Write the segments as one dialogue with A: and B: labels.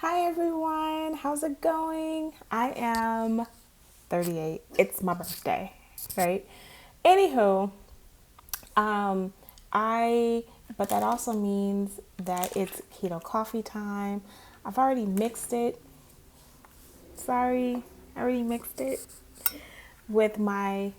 A: Hi everyone, how's it going? I am 38. It's my birthday, right? Anywho, um, I but that also means that it's keto coffee time. I've already mixed it. Sorry, I already mixed it with my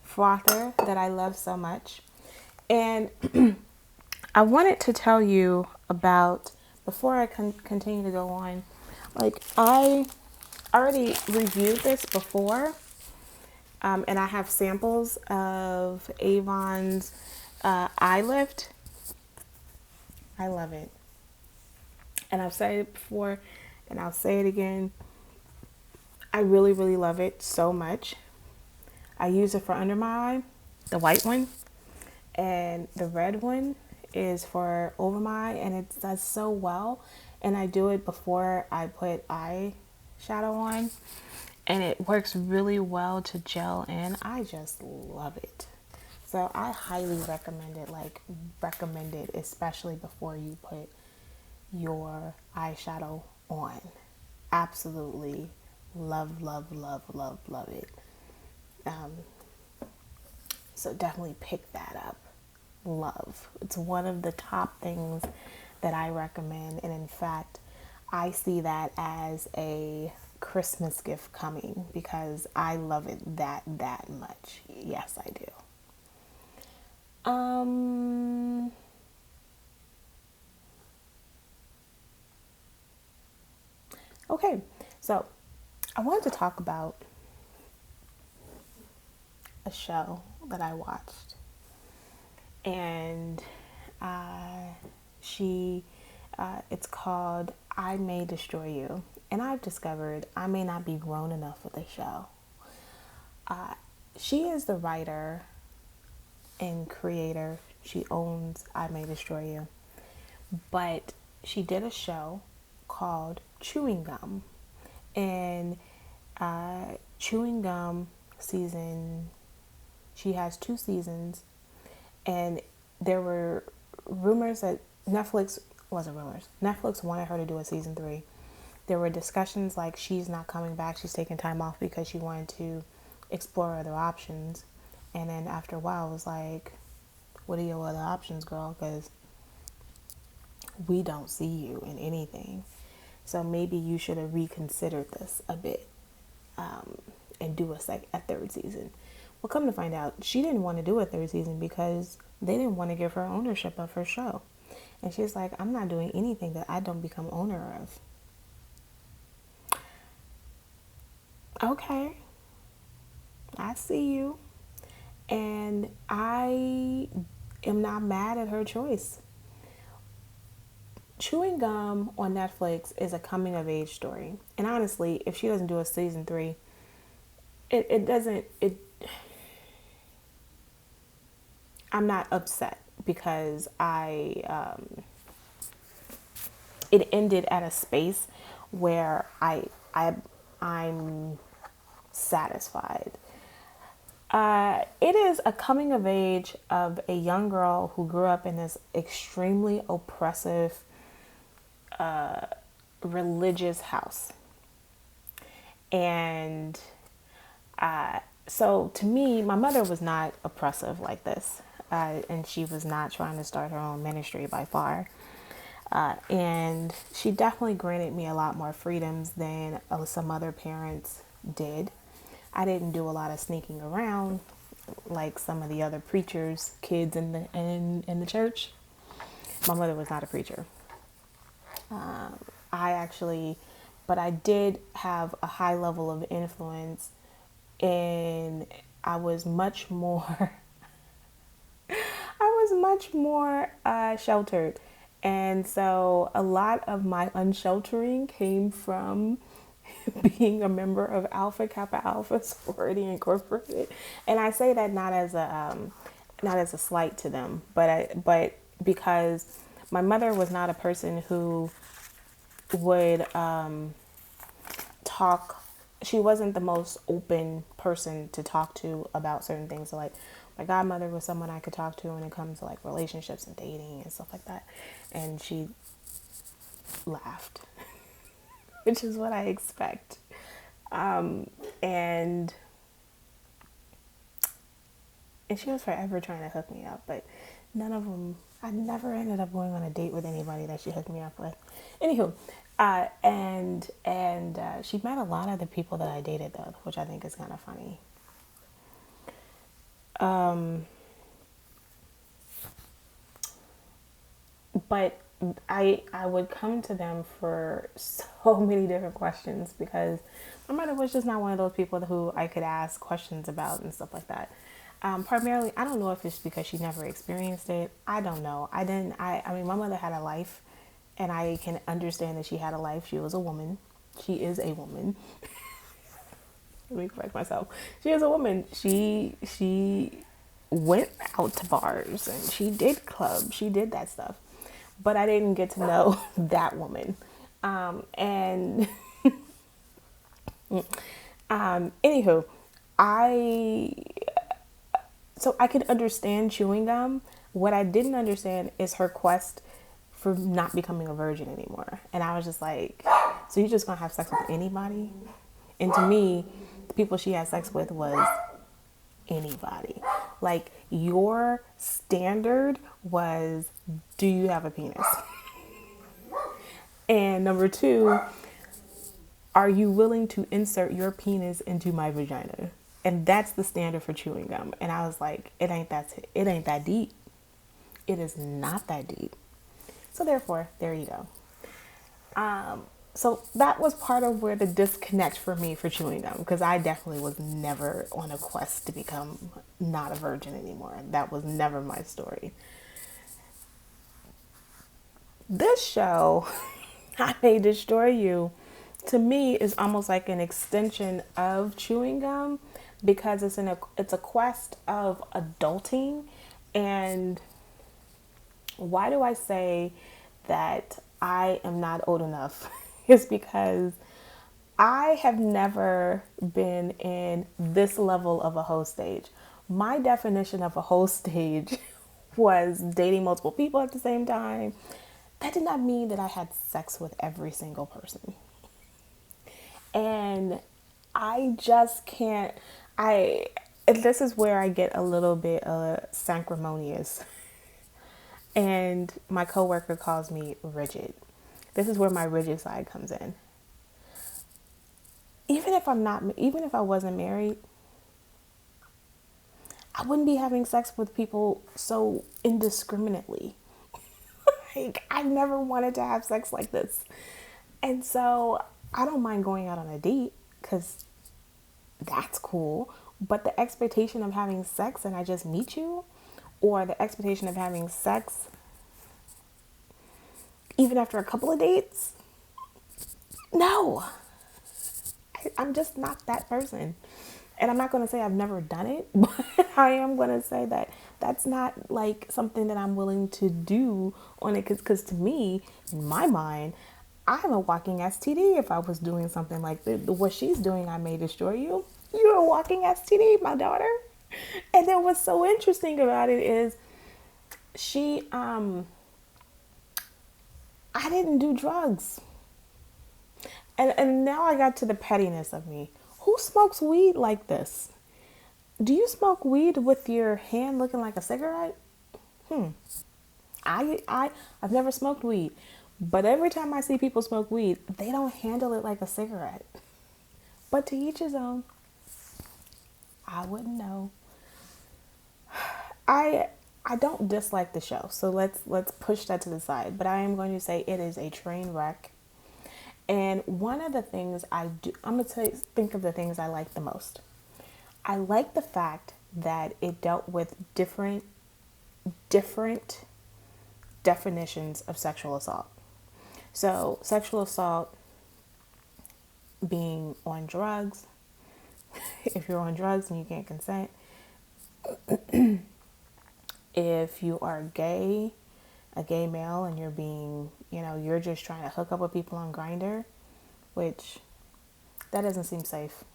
A: frother that I love so much. And I wanted to tell you about, before I continue to go on, like I already reviewed this before, and I have samples of Avon's eye lift. I love it. And I've said it before, and I'll say it again. I really, really love it so much. I use it for under my eye, the white one, and the red one is for over my eye, and it does so well. And I do it before I put eyeshadow on, and it works really well to gel in. I just love it. So I highly recommend it, recommend it, especially before you put your eyeshadow on. Absolutely love, love, love, love, love it. Um, so definitely pick that up. Love. It's one of the top things that I recommend. And in fact, I see that as a Christmas gift coming because I love it that much. Yes, I do. Um okay. So, I wanted to talk about a show that I watched. And uh she it's called I May Destroy You. And I've discovered I may not be grown enough for the show. Uh, she is the writer and creator. She owns I May Destroy You. But she did a show called Chewing Gum. And Chewing Gum season, she has 2 seasons. And there were rumors that wasn't rumors. Netflix wanted her to do a season 3. There were discussions like she's not coming back. She's taking time off because she wanted to explore other options. And then after a while, it was like, what are your other options, girl? Because we don't see you in anything. So maybe you should have reconsidered this a bit, and do a third season. Well, come to find out, she didn't want to do a third season because they didn't want to give her ownership of her show. And she's like, I'm not doing anything that I don't become owner of. Okay, I see you. And I am not mad at her choice. Chewing Gum on Netflix is a coming of age story. And honestly, if she doesn't do a season 3, it doesn't, I'm not upset because it ended at a space where I'm satisfied. It is a coming of age of a young girl who grew up in this extremely oppressive religious house. And so to me, my mother was not oppressive like this. And she was not trying to start her own ministry by far. And she definitely granted me a lot more freedoms than some other parents did. I didn't do a lot of sneaking around like some of the other preachers' kids in the church. My mother was not a preacher. I actually, but I did have a high level of influence, and I was much more, I was much more sheltered. And so a lot of my unsheltering came from being a member of Alpha Kappa Alpha Sorority Incorporated. And I say that not as a slight to them, but because my mother was not a person who would talk. She wasn't the most open person to talk to about certain things. So like my godmother was someone I could talk to when it comes to like relationships and dating and stuff like that. And she laughed. which is what I expect. And she was forever trying to hook me up, but none of them. I never ended up going on a date with anybody that she hooked me up with. Anywho, and she met a lot of the people that I dated though, which I think is kind of funny. Um, but I would come to them for so many different questions because my mother was just not one of those people who I could ask questions about and stuff like that. Primarily, I don't know if it's because she never experienced it. I don't know. I didn't. I mean, my mother had a life, and I can understand that she had a life. She was a woman. She is a woman. Let me correct myself. She is a woman. She went out to bars and she did clubs. She did that stuff. But I didn't get to know that woman. And anywho, I so I could understand chewing gum. What I didn't understand is her quest for not becoming a virgin anymore. And I was just like, so you're just gonna have sex with anybody? And to me, the people she had sex with was anybody. Like your standard was, do you have a penis? And number two, are you willing to insert your penis into my vagina? And that's the standard for chewing gum. And I was like, it ain't that deep. It is not that deep. So therefore, there you go. So that was part of where the disconnect for me for chewing gum, because I definitely was never on a quest to become not a virgin anymore. That was never my story. This show, I May Destroy You, to me is almost like an extension of chewing gum because it's a quest of adulting. And why do I say that I am not old enough? Is because I have never been in this level of a hoe stage. My definition of a hoe stage was dating multiple people at the same time. That did not mean that I had sex with every single person. And I just can't, I, this is where I get a little bit sanctimonious. And my coworker calls me rigid. This is where my rigid side comes in. Even if I wasn't married, I wouldn't be having sex with people so indiscriminately. Like, I never wanted to have sex like this. And so I don't mind going out on a date because that's cool. But the expectation of having sex and I just meet you, or the expectation of having sex even after a couple of dates, no, I'm just not that person. And I'm not going to say I've never done it, but I am going to say that that's not like something that I'm willing to do on it. Because to me, in my mind, I'm a walking STD if I was doing something like what she's doing. I May Destroy You. You're a walking STD, my daughter. And then what's so interesting about it is she, I didn't do drugs. And now I got to the pettiness of me. Who smokes weed like this? Do you smoke weed with your hand looking like a cigarette? I've never smoked weed, but every time I see people smoke weed, they don't handle it like a cigarette. But to each his own. I wouldn't know. I I don't dislike the show, so let's push that to the side. But I am going to say it is a train wreck. And one of the things I do, I'm going to think of the things I like the most. I like the fact that it dealt with different definitions of sexual assault. So, sexual assault being on drugs. If you're on drugs and you can't consent. If you are gay, a gay male, and you're being, you're just trying to hook up with people on Grindr, which that doesn't seem safe.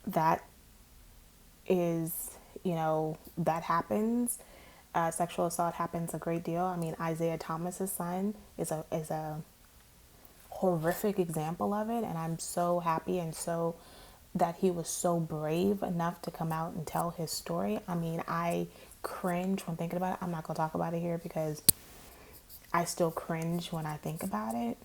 A: That is, that happens. Sexual assault happens a great deal. I mean, Isaiah Thomas's son is a horrific example of it, and I'm so happy and so that he was so brave enough to come out and tell his story. I mean, I cringe when thinking about it. I'm not going to talk about it here because I still cringe when I think about it.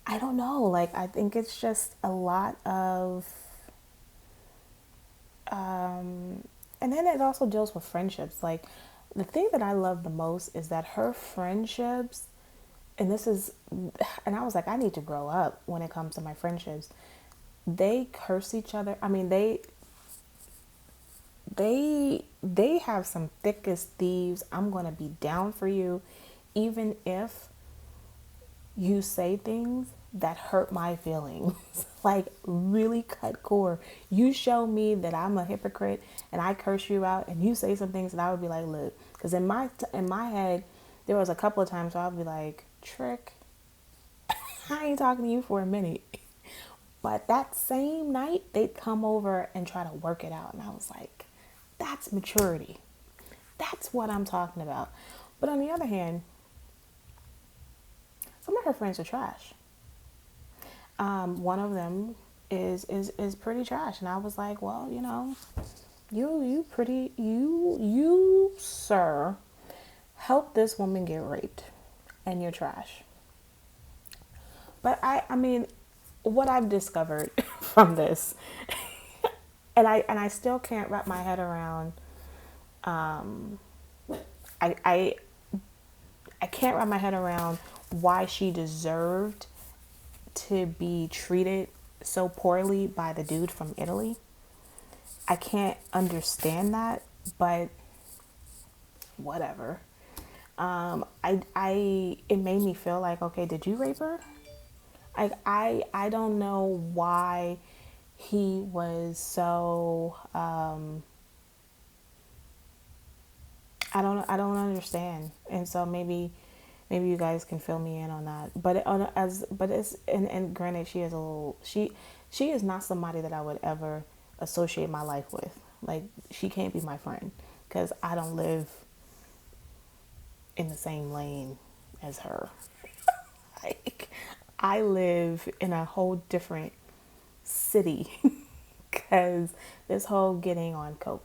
A: I don't know. Like, I think it's just a lot of, and then it also deals with friendships. Like, the thing that I love the most is that her friendships, and this is, and I was like, I need to grow up when it comes to my friendships. They curse each other. I mean, they have some thick as thieves. I'm gonna be down for you, even if you say things that hurt my feelings, like really cut core. You show me that I'm a hypocrite and I curse you out, and you say some things that I would be like, look, because in my head, there was a couple of times where I'd be like, Trick, I ain't talking to you for a minute. But that same night, they'd come over and try to work it out, and I was like, that's maturity. That's what I'm talking about. But on the other hand, some of her friends are trash. One of them is pretty trash, and I was like, well, you sir, help this woman get raped, and you're trash. But I mean, what I've discovered from this, and I still can't wrap my head around. I I I can't wrap my head around why she deserved to be treated so poorly by the dude from Italy. I can't understand that, but whatever. It made me feel like, okay, did you rape her? I don't know why he was so, I don't understand. And so maybe you guys can fill me in on that. But it's, and granted, she is not somebody that I would ever associate my life with. Like, she can't be my friend because I don't live in the same lane as her. Like, I live in a whole different city because this whole getting on coke,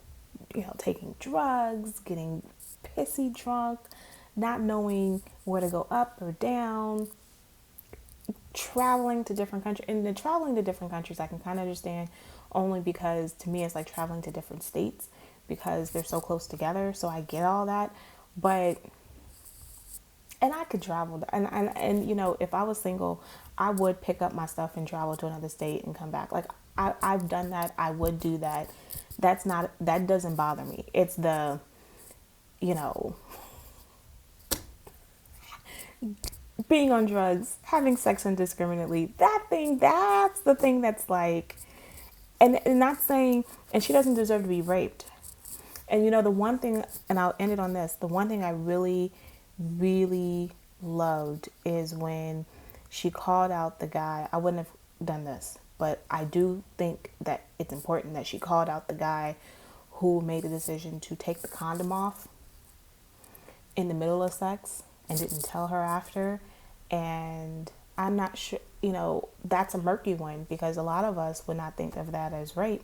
A: taking drugs, getting pissy drunk, not knowing where to go up or down, traveling to different countries. And the traveling to different countries I can kind of understand, only because to me it's like traveling to different states because they're so close together. So I get all that. But and I could travel, and if I was single, I would pick up my stuff and travel to another state and come back. Like, I've done that. I would do that. That doesn't bother me. It's the, you know being on drugs, having sex indiscriminately, that's the thing that's like, and not saying, and she doesn't deserve to be raped. And the one thing, and I'll end it on this, the one thing I really, really loved is when she called out the guy. I wouldn't have done this, but I do think that it's important that she called out the guy who made the decision to take the condom off in the middle of sex and didn't tell her after. And I'm not sure, that's a murky one because a lot of us would not think of that as rape,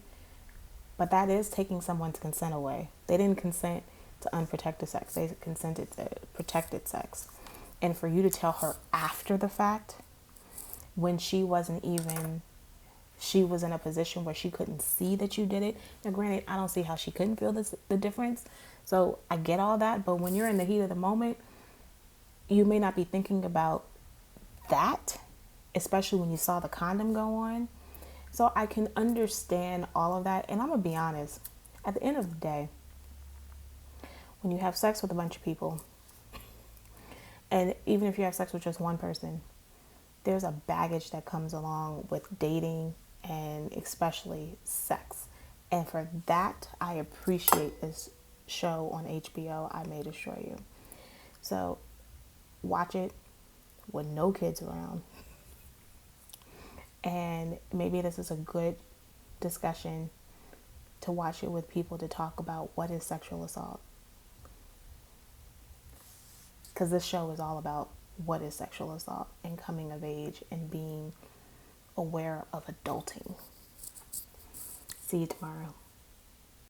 A: but that is taking someone's consent away. They didn't consent to unprotected sex. They consented to protected sex. And for you to tell her after the fact, when she was in a position where she couldn't see that you did it. Now, granted, I don't see how she couldn't feel the difference. So I get all that. But when you're in the heat of the moment, you may not be thinking about that, especially when you saw the condom go on. So I can understand all of that. And I'm going to be honest, at the end of the day, when you have sex with a bunch of people, and even if you have sex with just one person, there's a baggage that comes along with dating and especially sex. And for that, I appreciate this show on HBO, I May Destroy You. So watch it with no kids around. And maybe this is a good discussion to watch it with people to talk about what is sexual assault. because this show is all about what is sexual assault and coming of age and being aware of adulting. See you tomorrow.